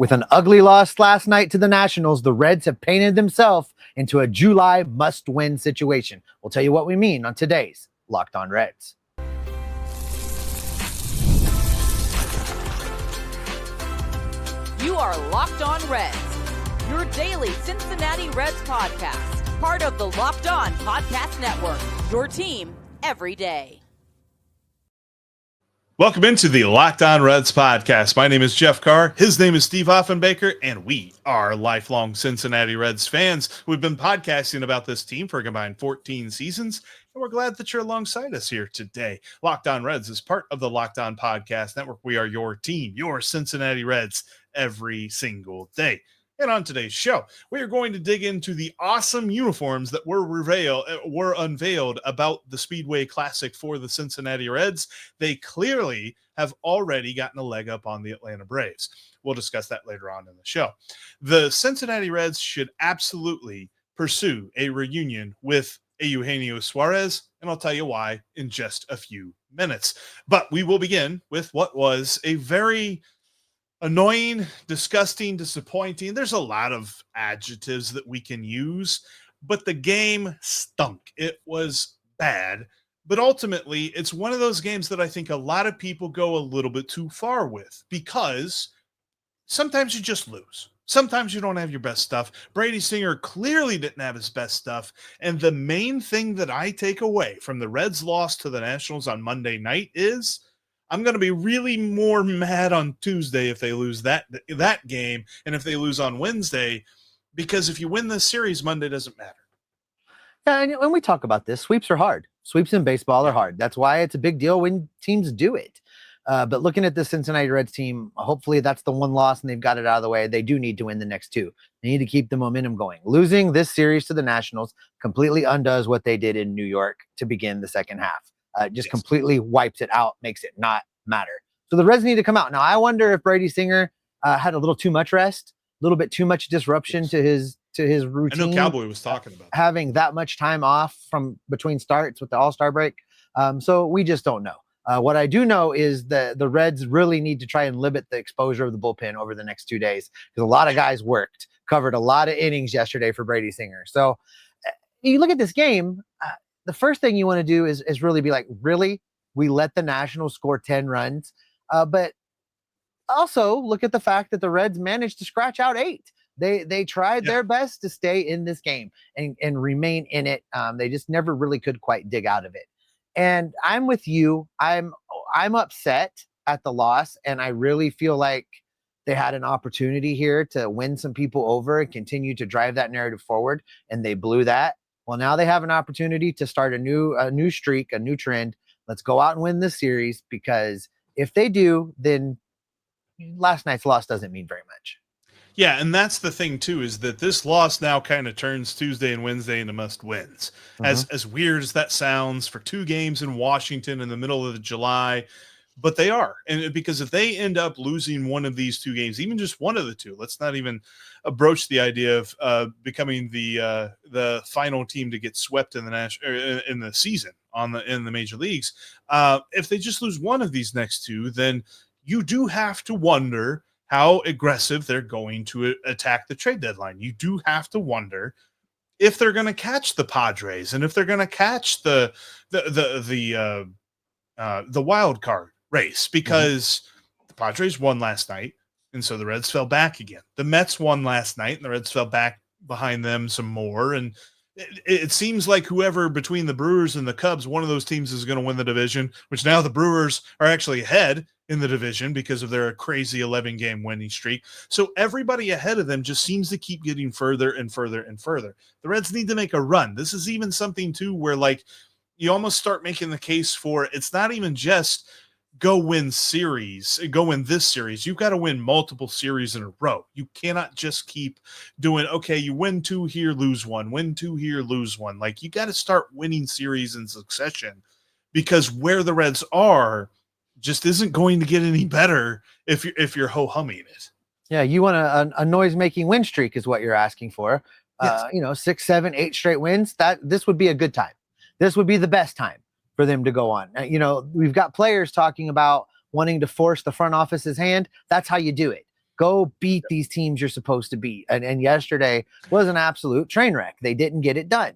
With an ugly loss last night to the Nationals, the Reds have painted themselves into a July must-win situation. We'll tell you what we mean on today's Locked On Reds. You are Locked On Reds, your daily Cincinnati Reds podcast, part of the Locked On Podcast Network, your team every day. Welcome into the Locked On Reds podcast. My name is Jeff Carr. His name is Steve Offenbaker, and we are lifelong Cincinnati Reds fans. We've been podcasting about this team for a combined 14 seasons, and we're glad that you're alongside us here today. Locked On Reds is part of the Locked On Podcast Network. We are your team, your Cincinnati Reds, every single day. And on today's show, we are going to dig into the awesome uniforms that were unveiled about the Speedway Classic for the Cincinnati Reds. They clearly have already gotten a leg up on the Atlanta Braves. We'll discuss that later on in the show. The Cincinnati Reds should absolutely pursue a reunion with Eugenio Suárez, and I'll tell you why in just a few minutes. But we will begin with what was a very annoying, disgusting, disappointing. There's a lot of adjectives that we can use, but the game stunk. It was bad, but ultimately it's one of those games that I think a lot of people go a little bit too far with, because sometimes you just lose. Sometimes you don't have your best stuff. Brady Singer clearly didn't have his best stuff, and the main thing that I take away from the Reds' loss to the Nationals on Monday night is I'm going to be really more mad on Tuesday if they lose that game, and if they lose on Wednesday, because if you win this series, Monday doesn't matter. Yeah, and when we talk about this, sweeps are hard. Sweeps in baseball are hard. That's why it's a big deal when teams do it. But looking at the Cincinnati Reds team, hopefully that's the one loss and they've got it out of the way. They do need to win the next two. They need to keep the momentum going. Losing this series to the Nationals completely undoes what they did in New York to begin the second half. Completely wipes it out, makes it not matter. So the Reds need to come out. Now, I wonder if Brady Singer had a little too much rest, a little bit too much disruption to his routine. I know Cowboy was talking about having that much time off from between starts with the All-Star break. So we just don't know. What I do know is that the Reds really need to try and limit the exposure of the bullpen over the next 2 days, because a lot of guys covered a lot of innings yesterday for Brady Singer. So you look at this game, the first thing you want to do is really be like, really? We let the Nationals score 10 runs. But also look at the fact that the Reds managed to scratch out 8. They tried their best to stay in this game and remain in it. They just never really could quite dig out of it. And I'm with you. I'm upset at the loss, and I really feel like they had an opportunity here to win some people over and continue to drive that narrative forward, and they blew that. Well, now they have an opportunity to start a new streak, a new trend. Let's go out and win this series, because if they do, then last night's loss doesn't mean very much. Yeah, and that's the thing, too, is that this loss now kind of turns Tuesday and Wednesday into must-wins. As weird as that sounds, for 2 games in Washington in the middle of July, but they are. And because if they end up losing one of these 2 games, even just one of the 2, let's not even broach the idea of becoming the final team to get swept in the season in the major leagues. If they just lose one of these next 2, then you do have to wonder how aggressive they're going to attack the trade deadline. You do have to wonder if they're going to catch the Padres, and if they're going to catch the wild card race, because the Padres won last night, and so the Reds fell back again. The Mets won last night, and the Reds fell back behind them some more. And it seems like whoever between the Brewers and the Cubs, one of those teams is going to win the division, which now the Brewers are actually ahead in the division because of their crazy 11-game winning streak. So everybody ahead of them just seems to keep getting further and further and further. The Reds need to make a run. This is even something, too, where like you almost start making the case for it's not even just go win this series. You've got to win multiple series in a row. You cannot just keep doing, okay, you win 2 here, lose 1, win 2 here, lose 1. Like, you got to start winning series in succession, because where the Reds are just isn't going to get any better if you're ho-humming it. Yeah, you want a noise-making win streak is what you're asking for. Yes. 6, 7, 8 straight wins. This would be a good time. This would be the best time for them to go on. We've got players talking about wanting to force the front office's hand. That's how you do it. Go beat these teams you're supposed to beat. And yesterday was an absolute train wreck. They didn't get it done.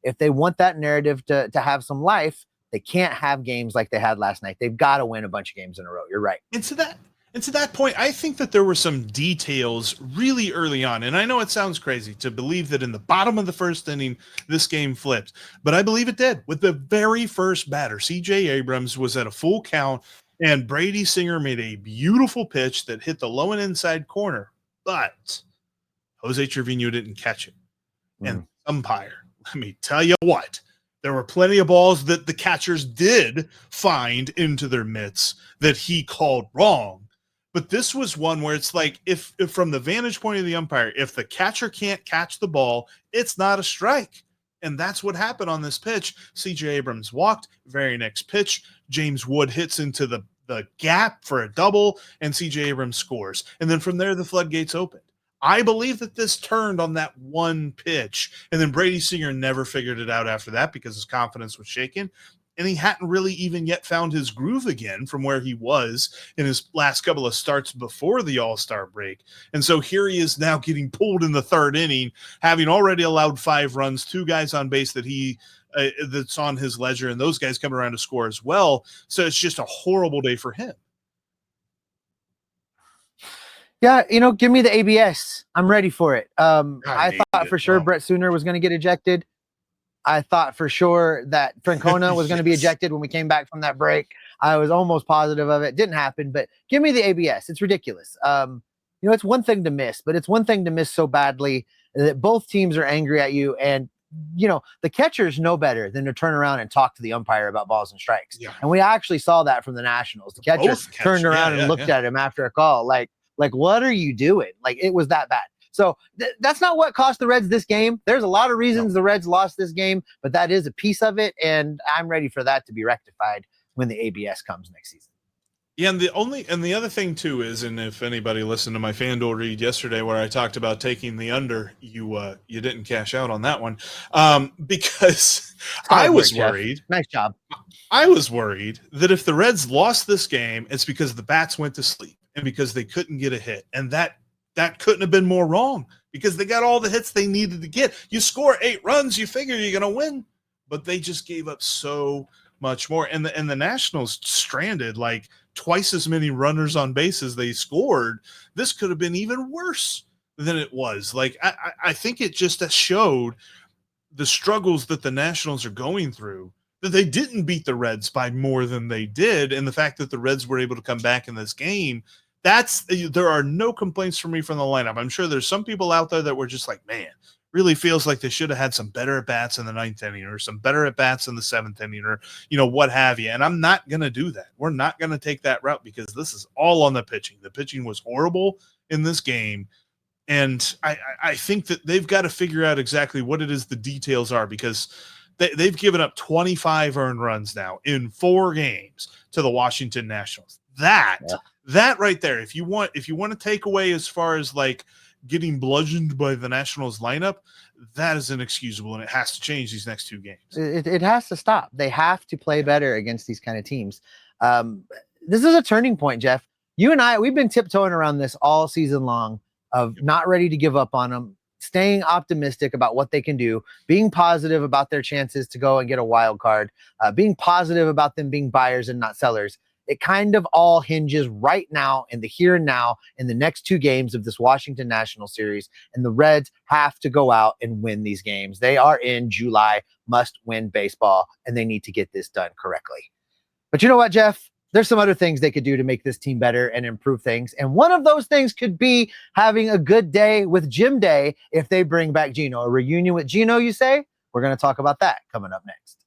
If they want that narrative to have some life, they can't have games like they had last night. They've got to win a bunch of games in a row. You're right. And to that point, I think that there were some details really early on. And I know it sounds crazy to believe that in the bottom of the first inning, this game flipped, but I believe it did. With the very first batter, C.J. Abrams was at a full count, and Brady Singer made a beautiful pitch that hit the low and inside corner, but Jose Trevino didn't catch it. And umpire, let me tell you what, there were plenty of balls that the catchers did find into their mitts that he called wrong. But this was one where it's like, if from the vantage point of the umpire, if the catcher can't catch the ball, it's not a strike. And that's what happened on this pitch. C.J. Abrams walked. Very next pitch, James Wood hits into the gap for a double, and C.J. Abrams scores. And then from there, the floodgates opened. I believe that this turned on that one pitch, and then Brady Singer never figured it out after that because his confidence was shaken. And he hadn't really even yet found his groove again from where he was in his last couple of starts before the All-Star break. And so here he is now getting pulled in the third inning, having already allowed 5 runs, 2 guys on base that that's on his ledger, and those guys coming around to score as well. So it's just a horrible day for him. Yeah, give me the ABS. I'm ready for it. I thought for sure Brett Sooner was going to get ejected. I thought for sure that Francona was going to be ejected when we came back from that break. I was almost positive of it. Didn't happen, but give me the ABS. It's ridiculous. It's one thing to miss, but it's one thing to miss so badly that both teams are angry at you. And, the catchers know better than to turn around and talk to the umpire about balls and strikes. Yeah. And we actually saw that from the Nationals. The catcher turned around and looked at him after a call. Like, what are you doing? Like, it was that bad. So that's not what cost the Reds this game. There's a lot of reasons the Reds lost this game, but that is a piece of it, and I'm ready for that to be rectified when the ABS comes next season. Yeah, and the other thing too is, and if anybody listened to my FanDuel read yesterday where I talked about taking the under, you didn't cash out on that one because I was worried. Nice job. I was worried that if the Reds lost this game, it's because the bats went to sleep and because they couldn't get a hit, and that couldn't have been more wrong because they got all the hits they needed to get. You score 8 runs, you figure you're going to win, but they just gave up so much more. And the Nationals stranded like twice as many runners on base as they scored. This could have been even worse than it was. Like, I think it just showed the struggles that the Nationals are going through, that they didn't beat the Reds by more than they did. And the fact that the Reds were able to come back in this game, there are no complaints from me from the lineup. I'm sure there's some people out there that were just like, man, really feels like they should have had some better at-bats in the 9th inning or some better at-bats in the 7th inning or, what have you. And I'm not going to do that. We're not going to take that route because this is all on the pitching. The pitching was horrible in this game. And I think that they've got to figure out exactly what it is the details are, because they've given up 25 earned runs now in 4 games to the Washington Nationals. That right there, if you want to take away as far as like getting bludgeoned by the Nationals lineup, that is inexcusable, and it has to change these next 2 games. It has to stop. They have to play better against these kind of teams. This is a turning point, Jeff. You and I, we've been tiptoeing around this all season long of not ready to give up on them, staying optimistic about what they can do, being positive about their chances to go and get a wild card, being positive about them being buyers and not sellers. It kind of all hinges right now in the here and now in the next 2 games of this Washington National Series. And the Reds have to go out and win these games. They are in July must-win baseball, and they need to get this done correctly. But you know what, Jeff? There's some other things they could do to make this team better and improve things. And one of those things could be having a good day with Jim Day if they bring back Gino. A reunion with Gino, you say? We're going to talk about that coming up next.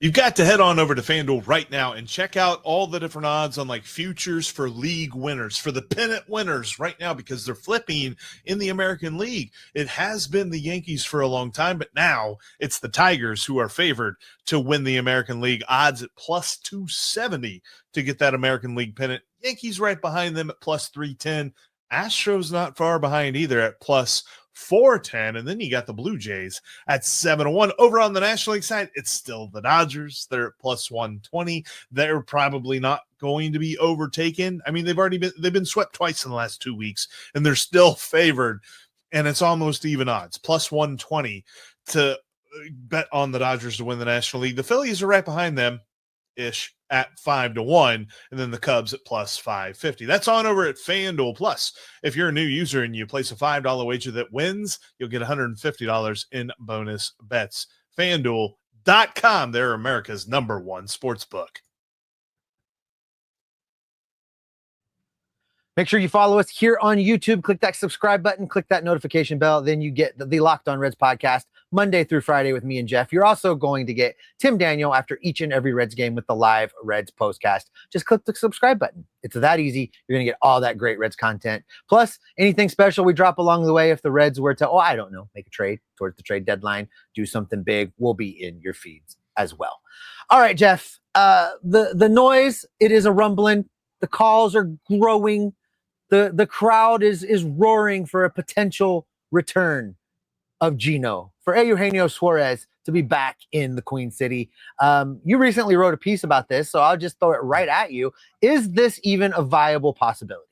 You've got to head on over to FanDuel right now and check out all the different odds on like futures for league winners, for the pennant winners right now, because they're flipping in the American League. It has been the Yankees for a long time, but now it's the Tigers who are favored to win the American League. Odds at plus 270 to get that American League pennant. Yankees right behind them at plus 310. Astros not far behind either at plus 410. And then you got the Blue Jays at 7-1. Over on the National League side, it's still the Dodgers. They're at plus 120. They're probably not going to be overtaken. I mean, they've been swept twice in the last 2 weeks, and they're still favored. And it's almost even odds, plus 120 to bet on the Dodgers to win the National League. The Phillies are right behind them ish at 5-1, and then the Cubs at plus 550. That's on over at FanDuel. Plus, if you're a new user and you place a $5 wager that wins, you'll get $150 in bonus bets. FanDuel.com, they're America's #1 sports book. Make sure you follow us here on YouTube. Click that subscribe button, click that notification bell. Then you get the Locked On Reds podcast Monday through Friday with me and Jeff. You're also going to get Tim Daniel after each and every Reds game with the live Reds postcast. Just click the subscribe button. It's that easy. You're going to get all that great Reds content. Plus, anything special we drop along the way. If the Reds were to, I don't know, make a trade towards the trade deadline, do something big, we'll be in your feeds as well. All right, Jeff. The noise, it is a rumbling. The calls are growing. The crowd is roaring for a potential return of Gino, for Eugenio Suárez to be back in the Queen City. You recently wrote a piece about this, so I'll just throw it right at you. Is this even a viable possibility?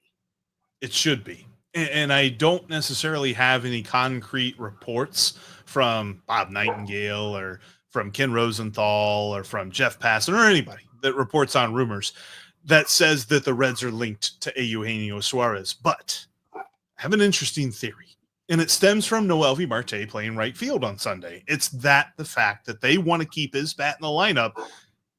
It should be. And I don't necessarily have any concrete reports from Bob Nightingale or from Ken Rosenthal or from Jeff Passan or anybody that reports on rumors that says that the Reds are linked to Eugenio Suárez. But I have an interesting theory, and it stems from Noelvi Marte playing right field on Sunday. It's the fact that they want to keep his bat in the lineup,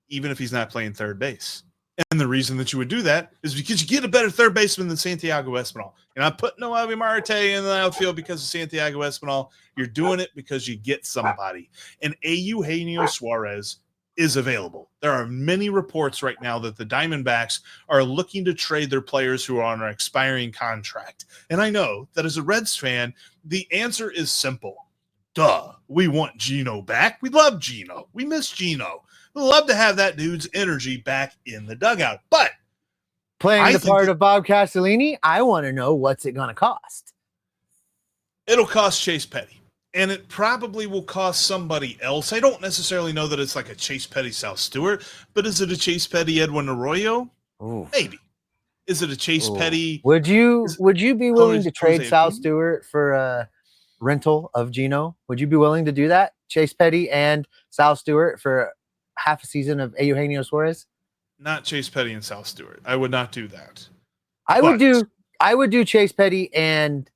even if he's not playing third base. And the reason that you would do that is because you get a better third baseman than Santiago Espinal. You're not putting Noelvi Marte in the outfield because of Santiago Espinal. You're doing it because you get somebody. And Eugenio Suárez is available. There are many reports right now that the Diamondbacks are looking to trade their players who are on an expiring contract. And I know that as a Reds fan, the answer is simple. Duh. We want Gino back. We love Gino. We miss Gino. We'd love to have that dude's energy back in the dugout. But playing the part of Bob Castellini, I want to know, what's it going to cost? It'll cost Chase Petty. And it probably will cost somebody else. I don't necessarily know that it's like a Chase Petty, Sal Stewart, but is it a Chase Petty, Edwin Arroyo? Ooh. Maybe. Is it a Chase Petty? Would you be willing to trade Sal Stewart for a rental of Gino? Would you be willing to do that? Chase Petty and Sal Stewart for half a season of Eugenio Suárez? Not Chase Petty and Sal Stewart. I would not do that. I would do Chase Petty and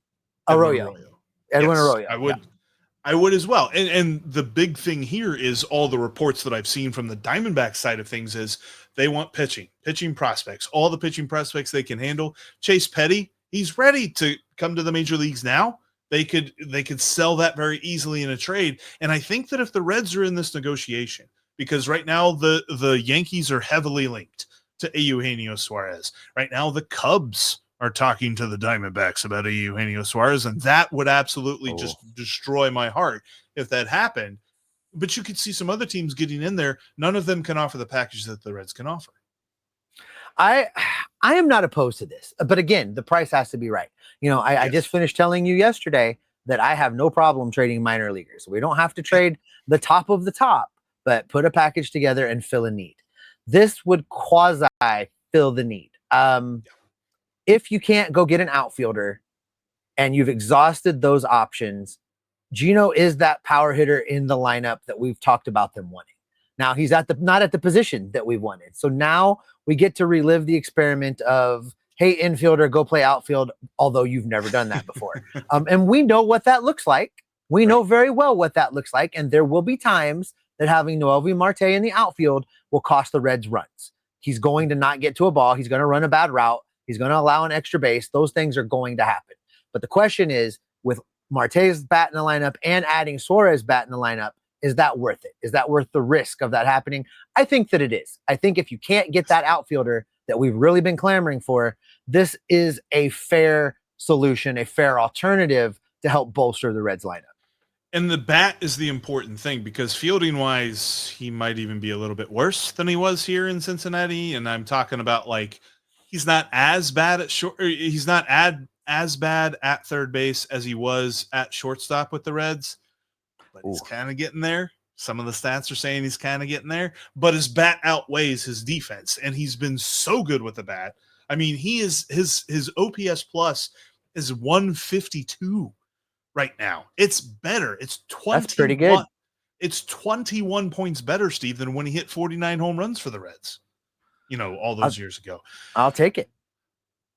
Arroyo. Edwin Arroyo. I would. Yeah. I would as well. And the big thing here is all the reports that I've seen from the Diamondback side of things is they want pitching prospects, all the pitching prospects they can handle. Chase Petty, he's ready to come to the major leagues now. They could sell that very easily in a trade. And I think that if the Reds are in this negotiation, because right now the Yankees are heavily linked to Eugenio Suárez. Right now the Cubs are talking to the Diamondbacks about Eugenio Suárez, and that would absolutely just destroy my heart if that happened. But you could see some other teams getting in there. None of them can offer the package that the Reds can offer. I am not opposed to this, but again, the price has to be right. I just finished telling you yesterday that I have no problem trading minor leaguers. We don't have to trade the top of the top, but put a package together and fill a need. This would quasi fill the need. If you can't go get an outfielder and you've exhausted those options, Gino is that power hitter in the lineup that we've talked about them wanting. Now he's not at the position that we've wanted. So now we get to relive the experiment of, hey, infielder, go play outfield, although you've never done that before. And we know what that looks like. We know very well what that looks like. And there will be times that having Noelvi Marte in the outfield will cost the Reds runs. He's going to not get to a ball. He's going to run a bad route. He's going to allow an extra base. Those things are going to happen. But the question is, with Marte's bat in the lineup and adding Suárez bat in the lineup, is that worth it? Is that worth the risk of that happening? I think that it is. I think if you can't get that outfielder that we've really been clamoring for, this is a fair solution, a fair alternative to help bolster the Reds lineup. And the bat is the important thing, because fielding wise, he might even be a little bit worse than he was here in Cincinnati. And I'm talking about, like, he's not as bad at short. He's not as bad at third base as he was at shortstop with the Reds, but he's kind of getting there. Some of the stats are saying he's kind of getting there, but his bat outweighs his defense, and he's been so good with the bat. I mean, his OPS plus is 152 right now. It's better. It's 21. That's pretty good. It's 21 points better, Steve, than when he hit 49 home runs for the Reds, all those years ago. I'll take it.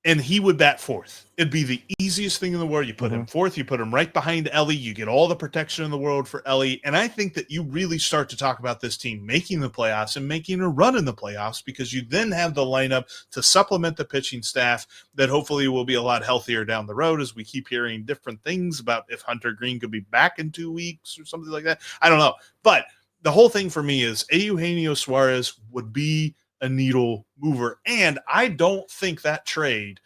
And he would bat fourth. It'd be the easiest thing in the world. You put him fourth, you put him right behind Ellie, you get all the protection in the world for Ellie. And I think that you really start to talk about this team making the playoffs and making a run in the playoffs, because you then have the lineup to supplement the pitching staff that hopefully will be a lot healthier down the road, as we keep hearing different things about if Hunter Green could be back in 2 weeks or something like that. I don't know. But the whole thing for me is Eugenio Suárez would be a needle mover. And I don't think that trade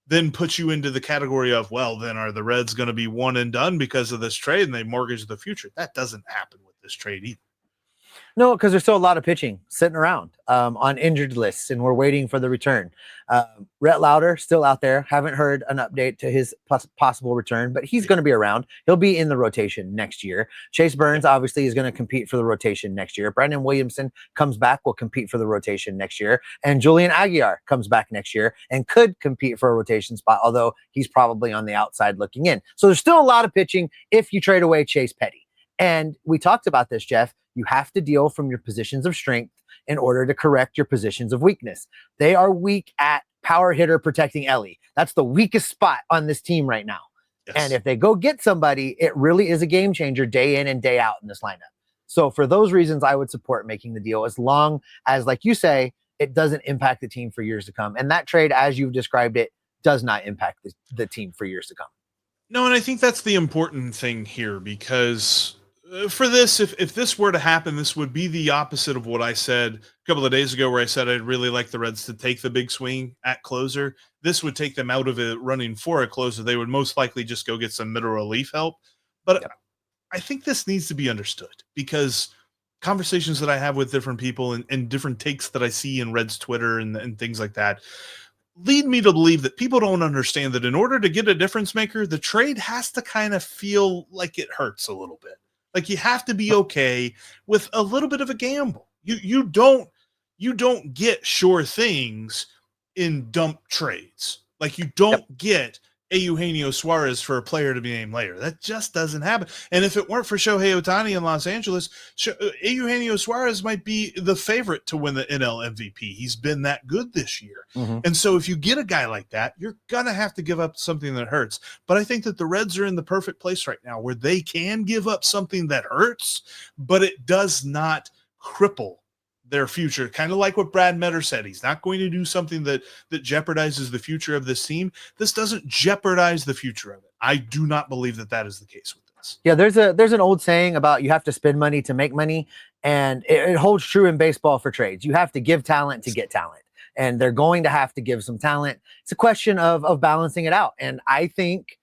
then puts you into the category of, well, then are the Reds going to be one and done because of this trade and they mortgage the future? That doesn't happen with this trade either. No, because there's still a lot of pitching sitting around on injured lists, and we're waiting for the return. Rhett Lauder still out there. Haven't heard an update to his possible return, but he's going to be around. He'll be in the rotation next year. Chase Burns obviously is going to compete for the rotation next year. Brandon Williamson comes back, will compete for the rotation next year. And Julian Aguilar comes back next year and could compete for a rotation spot, although he's probably on the outside looking in. So there's still a lot of pitching if you trade away Chase Petty. And we talked about this, Jeff. You have to deal from your positions of strength in order to correct your positions of weakness. They are weak at power hitter protecting Ellie. That's the weakest spot on this team right now. Yes. And if they go get somebody, it really is a game changer day in and day out in this lineup. So for those reasons, I would support making the deal, as long as, like you say, it doesn't impact the team for years to come. And that trade, as you've described it, does not impact the team for years to come. No, and I think that's the important thing here, because for this, if this were to happen, this would be the opposite of what I said a couple of days ago, where I said I'd really like the Reds to take the big swing at closer. This would take them out of it running for a closer. They would most likely just go get some middle relief help. But yep. I think this needs to be understood, because conversations that I have with different people and different takes that I see in Reds Twitter and things like that lead me to believe that people don't understand that in order to get a difference maker, the trade has to kind of feel like it hurts a little bit. Like, you have to be okay with a little bit of a gamble. You don't get sure things in dump trades. Like, you don't get a Eugenio Suárez for a player to be named later. That just doesn't happen. And if it weren't for Shohei Ohtani in Los Angeles, Eugenio Suárez might be the favorite to win the NL MVP. He's been that good this year. And so if you get a guy like that, you're going to have to give up something that hurts. But I think that the Reds are in the perfect place right now where they can give up something that hurts, but it does not cripple their future. Kind of like what Brad Metter said. He's not going to do something that jeopardizes the future of this team. This doesn't jeopardize the future of it. I do not believe that is the case with this. Yeah, there's an old saying about you have to spend money to make money, and it holds true in baseball for trades. You have to give talent to get talent, and they're going to have to give some talent. It's a question of balancing it out, and I think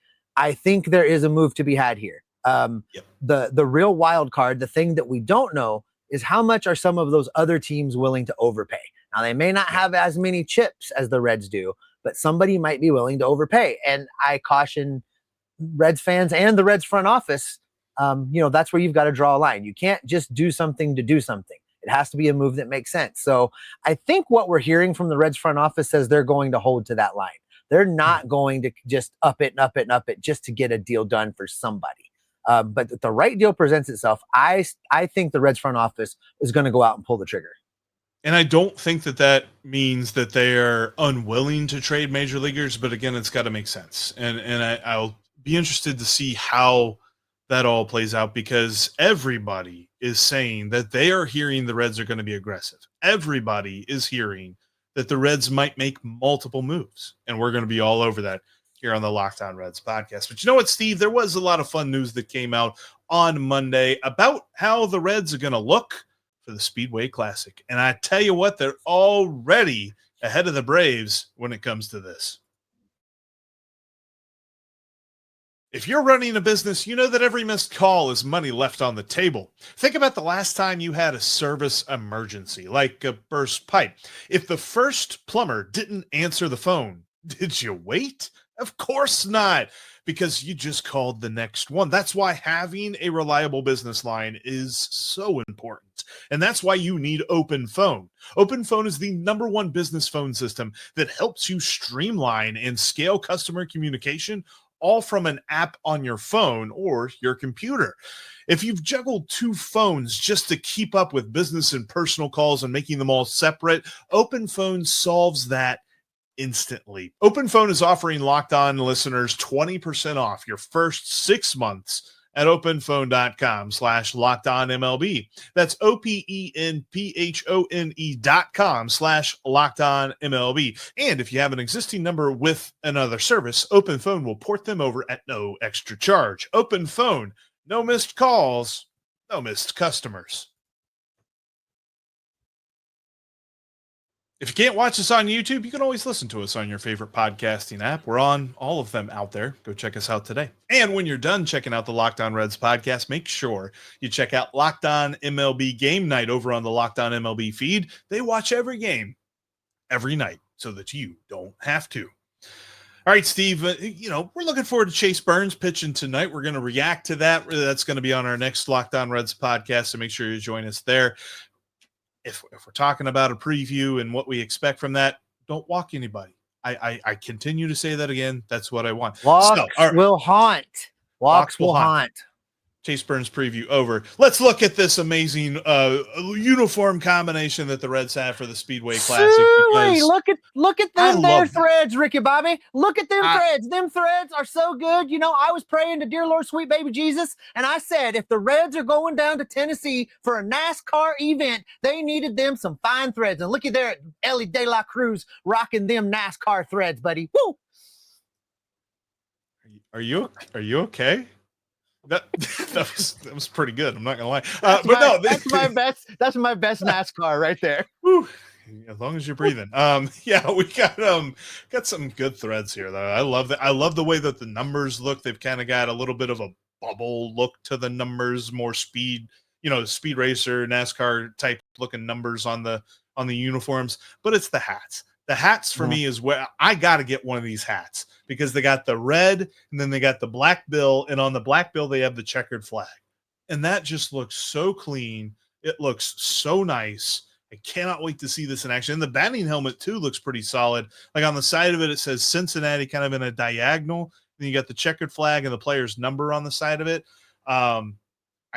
there is a move to be had here. The real wild card, the thing that we don't know, is how much are some of those other teams willing to overpay. Now, they may not have as many chips as the Reds do, but somebody might be willing to overpay. And I caution Reds fans and the Reds front office, that's where you've got to draw a line. You can't just do something to do something. It has to be a move that makes sense. So I think what we're hearing from the Reds front office says they're going to hold to that line. They're not going to just up it and up it and up it just to get a deal done for somebody. But if the right deal presents itself, I think the Reds front office is going to go out and pull the trigger. And I don't think that means that they are unwilling to trade major leaguers, but again, it's got to make sense. And I'll be interested to see how that all plays out, because everybody is saying that they are hearing the Reds are going to be aggressive. Everybody is hearing that the Reds might make multiple moves, and we're going to be all over that here on the Locked On Reds podcast. But you know what, Steve? There was a lot of fun news that came out on Monday about how the Reds are going to look for the Speedway Classic. And I tell you what, they're already ahead of the Braves when it comes to this. If you're running a business, you know that every missed call is money left on the table. Think about the last time you had a service emergency, like a burst pipe. If the first plumber didn't answer the phone, did you wait? Of course not, because you just called the next one. That's why having a reliable business line is so important. And that's why you need Open Phone. Open Phone is the #1 business phone system that helps you streamline and scale customer communication, all from an app on your phone or your computer. If you've juggled 2 phones just to keep up with business and personal calls and making them all separate, Open Phone solves that instantly. Open Phone is offering Locked On listeners 20% off your first 6 months at openphone.com/LockedOnMLB. That's OPENPHONE.com/LockedOnMLB. And if you have an existing number with another service, Open Phone will port them over at no extra charge. Open Phone, no missed calls, no missed customers. If you can't watch us on YouTube, you can always listen to us on your favorite podcasting app. We're on all of them out there. Go check us out today. And when you're done checking out the Locked On Reds podcast, make sure you check out Locked On MLB Game Night over on the Locked On MLB feed. They watch every game every night so that you don't have to. All right, Steve, we're looking forward to Chase Burns pitching tonight. We're going to react to that. That's going to be on our next Locked On Reds podcast, so make sure you join us there. If we're talking about a preview and what we expect from that, don't walk anybody. I continue to say that again. That's what I want. Walks will haunt. Walks will haunt. Chase Burns preview over. Let's look at this amazing uniform combination that the Reds have for the Speedway Classic. Look at them there threads, Ricky Bobby. Look at them threads. Them threads are so good. I was praying to dear Lord, sweet baby Jesus, and I said, if the Reds are going down to Tennessee for a NASCAR event, they needed them some fine threads. And looky there at Ellie De La Cruz rocking them NASCAR threads, buddy. Woo! Are you okay? That was pretty good. I'm not gonna lie. That's my best NASCAR right there. Whew. As long as you're breathing. We got some good threads here though. I love that. I love the way that the numbers look. They've kind of got a little bit of a bubble look to the numbers, more speed, speed racer, NASCAR type looking numbers on the uniforms. But it's the hats. The hats for me is where I got to get one of these hats because they got the red and then they got the black bill. And on the black bill, they have the checkered flag. And that just looks so clean. It looks so nice. I cannot wait to see this in action. And the batting helmet, too, looks pretty solid. Like on the side of it, it says Cincinnati kind of in a diagonal. Then you got the checkered flag and the player's number on the side of it. I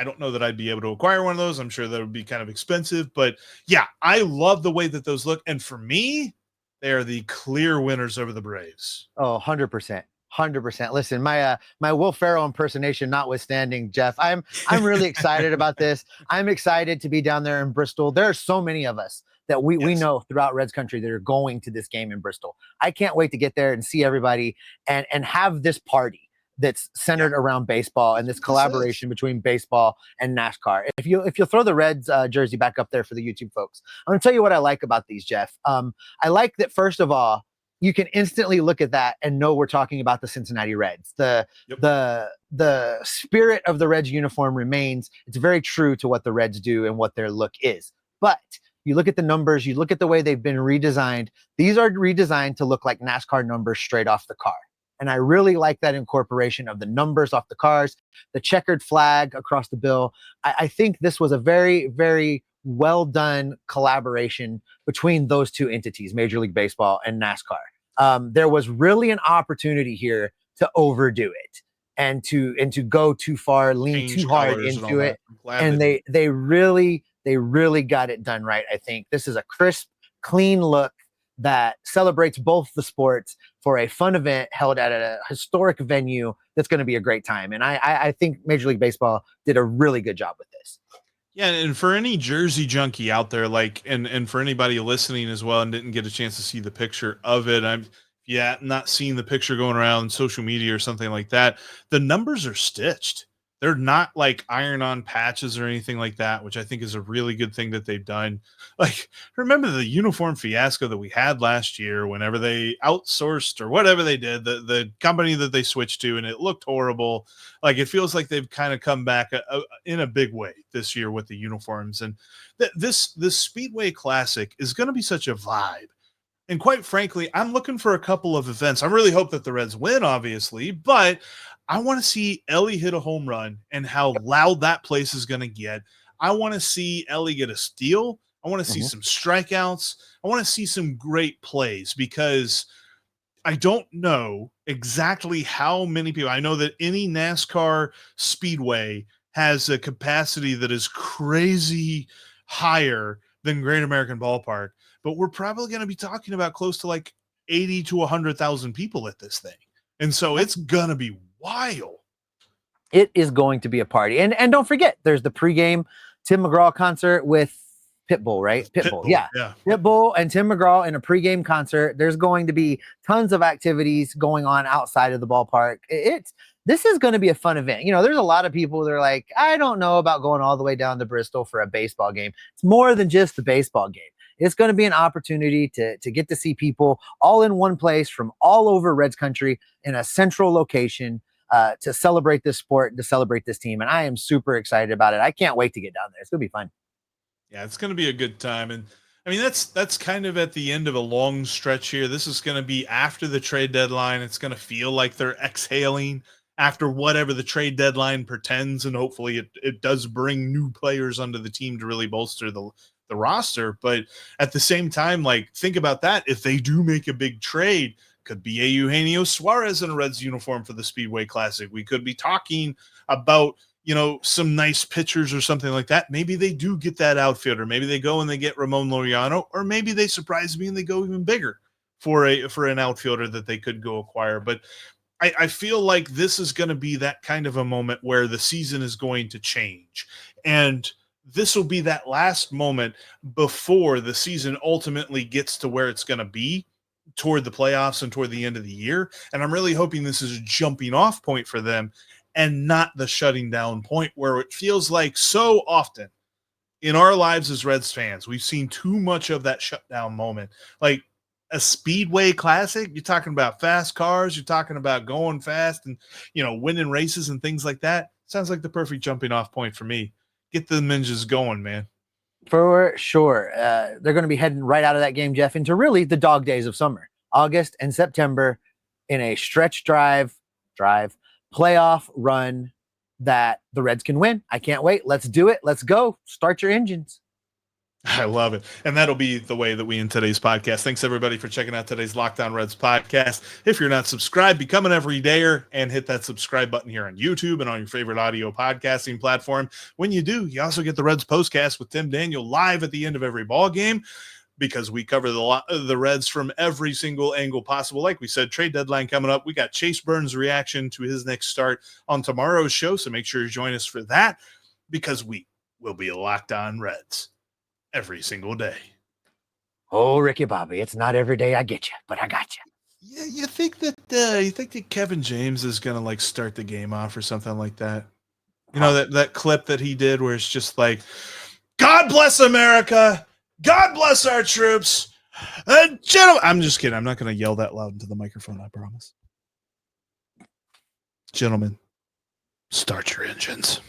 don't know that I'd be able to acquire one of those. I'm sure that would be kind of expensive. But, yeah, I love the way that those look. And for me, they are the clear winners over the Braves. Oh, 100%. 100%. Listen, my Will Ferrell impersonation notwithstanding, Jeff, I'm really excited about this. I'm excited to be down there in Bristol. There are so many of us that we know throughout Reds country that are going to this game in Bristol. I can't wait to get there and see everybody and have this party that's centered around baseball and this collaboration between baseball and NASCAR. If you'll throw the Reds jersey back up there for the YouTube folks, I'm going to tell you what I like about these, Jeff. I like that, first of all, you can instantly look at that and know we're talking about the Cincinnati Reds. The spirit of the Reds uniform remains. It's very true to what the Reds do and what their look is. But you look at the numbers, you look at the way they've been redesigned. These are redesigned to look like NASCAR numbers straight off the car. And I really like that incorporation of the numbers off the cars, the checkered flag across the bill. I think this was a very, very well done collaboration between those two entities, Major League Baseball and NASCAR. There was really an opportunity here to overdo it and to go too far, lean too hard into it. And they really got it done right. I think this is a crisp, clean look that celebrates both the sports for a fun event held at a historic venue that's going to be a great time. And I think Major League Baseball did a really good job with this. Yeah, and for any Jersey junkie out there, and for anybody listening as well and didn't get a chance to see the picture of it, not seeing the picture going around social media or something like that, the numbers are stitched. They're not like iron-on patches or anything like that, which I think is a really good thing that they've done. Like, remember the uniform fiasco that we had last year whenever they outsourced or whatever they did, the company that they switched to, and it looked horrible. Like, it feels like they've kind of come back in a big way this year with the uniforms. And this Speedway Classic is going to be such a vibe. And quite frankly, I'm looking for a couple of events. I really hope that the Reds win, obviously, but I want to see Ellie hit a home run and how loud that place is going to get. I want to see Ellie get a steal. I want to see some strikeouts. I want to see some great plays because I don't know exactly how many people. I know that any NASCAR speedway has a capacity that is crazy higher than Great American Ballpark, but we're probably going to be talking about close to like 80 to 100,000 people at this thing. And so it's going to be wild. It is going to be a party. And don't forget, there's the pregame Tim McGraw concert with Pitbull, right? Pitbull. Yeah. Pitbull and Tim McGraw in a pregame concert. There's going to be tons of activities going on outside of the ballpark. This is going to be a fun event. You know, there's a lot of people that are like, I don't know about going all the way down to Bristol for a baseball game. It's more than just the baseball game. It's going to be an opportunity to get to see people all in one place from all over Reds country in a central location to celebrate this sport, to celebrate this team. And I am super excited about it. I can't wait to get down there. It's going to be fun. Yeah, it's going to be a good time. And I mean, that's kind of at the end of a long stretch here. This is going to be after the trade deadline. It's going to feel like they're exhaling after whatever the trade deadline pretends. And hopefully it does bring new players onto the team to really bolster the roster. But at the same time, like, think about that. If they do make a big trade, could be a Eugenio Suárez in a Reds uniform for the Speedway Classic. We could be talking about, you know, some nice pitchers or something like that. Maybe they do get that outfielder. Maybe they go and they get Ramon Laureano, or maybe they surprise me and they go even bigger for an outfielder that they could go acquire. But I feel like this is going to be that kind of a moment where the season is going to change. And this will be that last moment before the season ultimately gets to where it's going to be toward the playoffs and toward the end of the year. And I'm really hoping this is a jumping off point for them and not the shutting down point, where it feels like so often in our lives as Reds fans, we've seen too much of that shutdown moment. Like a Speedway Classic, you're talking about fast cars, you're talking about going fast and, you know, winning races and things like that. Sounds like the perfect jumping off point for me. Get the ninjas going, man. For sure. They're going to be heading right out of that game, Jeff, into really the dog days of summer, August and September, in a stretch drive playoff run that the Reds can win. I can't wait. Let's do it. Let's go. Start your engines. I love it. And that'll be the way that we end today's podcast. Thanks, everybody, for checking out today's Locked On Reds podcast. If you're not subscribed, become an everydayer and hit that subscribe button here on YouTube and on your favorite audio podcasting platform. When you do, you also get the Reds postcast with Tim Daniel live at the end of every ball game, because we cover the Reds from every single angle possible. Like we said, trade deadline coming up. We got Chase Burns' reaction to his next start on tomorrow's show, so make sure you join us for that, because we will be Locked On Reds every single day. Oh, Ricky Bobby, it's not every day I get you, but I got you. Yeah, you think that Kevin James is gonna like start the game off or something like that? You know, that clip that he did where it's just like, God bless America, God bless our troops, and gentlemen. I'm just kidding. I'm not gonna yell that loud into the microphone, I promise. Gentlemen, start your engines.